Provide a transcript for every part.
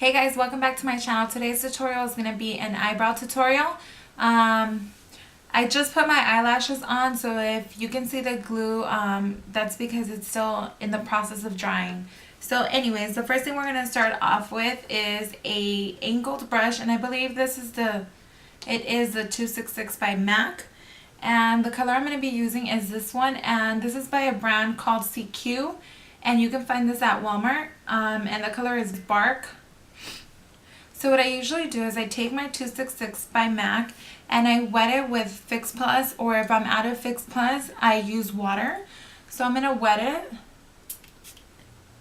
Hey guys, welcome back to my channel. Today's tutorial is going to be an eyebrow tutorial. I just put my eyelashes on, so if you can see the glue, that's because it's still in the process of drying. So anyways, the first thing we're going to start off with is a angled brush, and I believe it is the 266 by MAC. And the color I'm going to be using is this one, and this is by a brand called CQ, and you can find this at Walmart, and the color is Bark. So what I usually do is I take my 266 by MAC and I wet it with Fix Plus, or if I'm out of Fix Plus, I use water. So I'm going to wet it,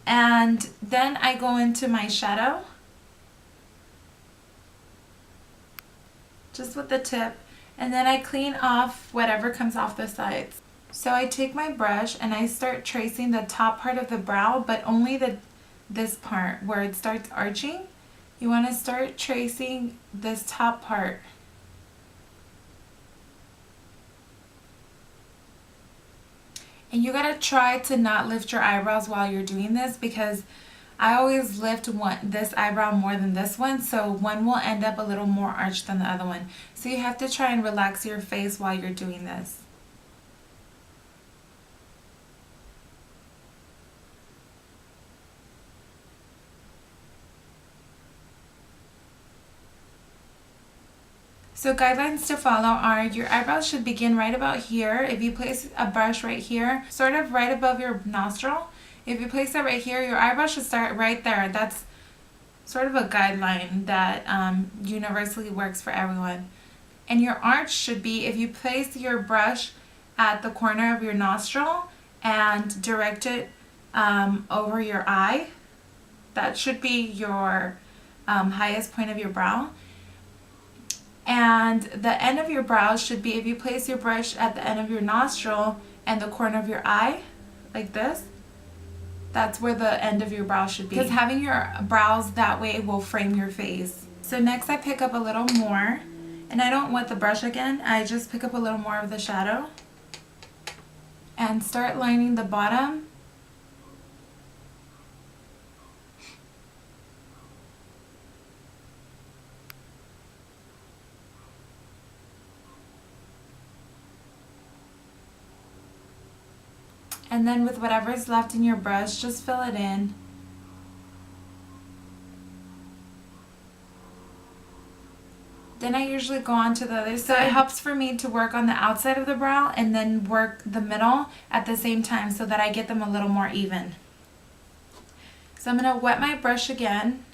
and then I go into my shadow just with the tip, and then I clean off whatever comes off the sides. So I take my brush and I start tracing the top part of the brow, but only this part where it starts arching. You want to start tracing this top part. And you gotta try to not lift your eyebrows while you're doing this, because I always lift this eyebrow more than this one, so one will end up a little more arched than the other one. So you have to try and relax your face while you're doing this. So guidelines to follow are your eyebrows should begin right about here. If you place a brush right here, sort of right above your nostril, if you place it right here, your eyebrow should start right there. That's sort of a guideline that universally works for everyone. And your arch should be, if you place your brush at the corner of your nostril and direct it over your eye, that should be your highest point of your brow. And the end of your brows should be, if you place your brush at the end of your nostril and the corner of your eye, like this, that's where the end of your brow should be. Because having your brows that way will frame your face. So next I pick up a little more, and I don't wet the brush again, I just pick up a little more of the shadow and start lining the bottom. And then with whatever's left in your brush, just fill it in. Then I usually go on to the other side. So it helps for me to work on the outside of the brow and then work the middle at the same time, so that I get them a little more even. So I'm going to wet my brush again.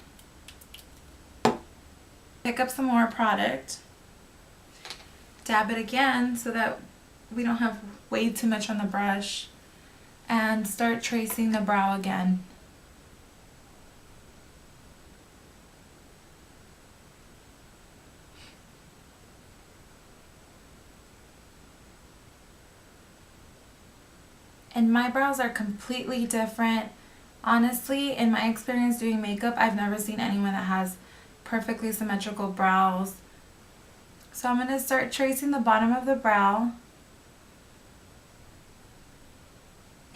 Pick up some more product. Dab it again so that we don't have way too much on the brush. And start tracing the brow again. And my brows are completely different. Honestly, in my experience doing makeup, I've never seen anyone that has perfectly symmetrical brows. So I'm going to start tracing the bottom of the brow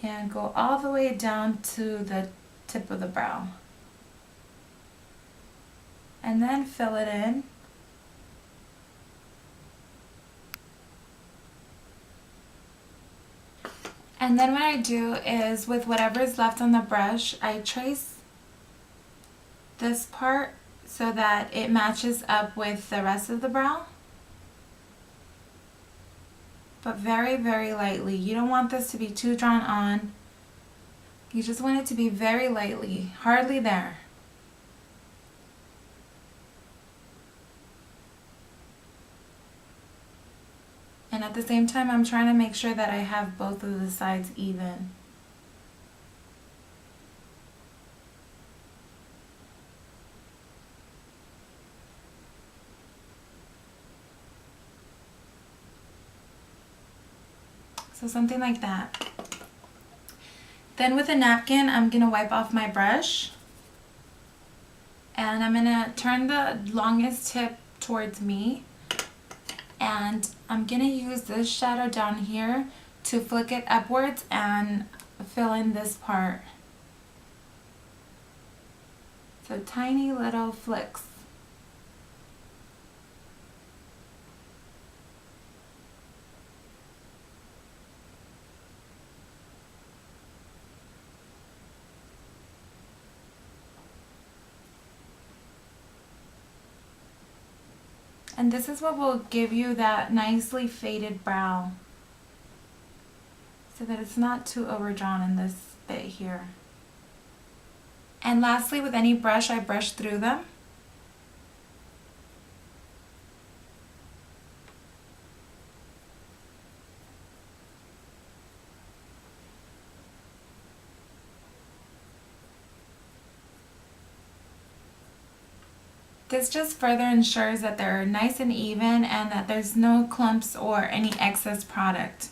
and go all the way down to the tip of the brow. And then fill it in. And then what I do is, with whatever's left on the brush, I trace this part so that it matches up with the rest of the brow. But very, very lightly. You don't want this to be too drawn on. You just want it to be very lightly, hardly there. And at the same time, I'm trying to make sure that I have both of the sides even. So something like that. Then with a napkin, I'm going to wipe off my brush. And I'm going to turn the longest tip towards me. And I'm going to use this shadow down here to flick it upwards and fill in this part. So tiny little flicks. And this is what will give you that nicely faded brow, so that it's not too overdrawn in this bit here. And lastly, with any brush, I brush through them. This just further ensures that they're nice and even and that there's no clumps or any excess product.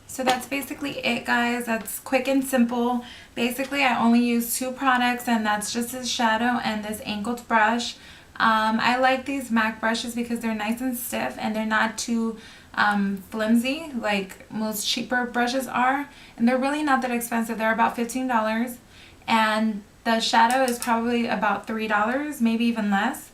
So that's basically it, guys. That's quick and simple. Basically, I only use 2 products, and that's just this shadow and this angled brush. I like these MAC brushes because they're nice and stiff and they're not too flimsy like most cheaper brushes are. And they're really not that expensive. They're about $15. And the shadow is probably about $3, maybe even less.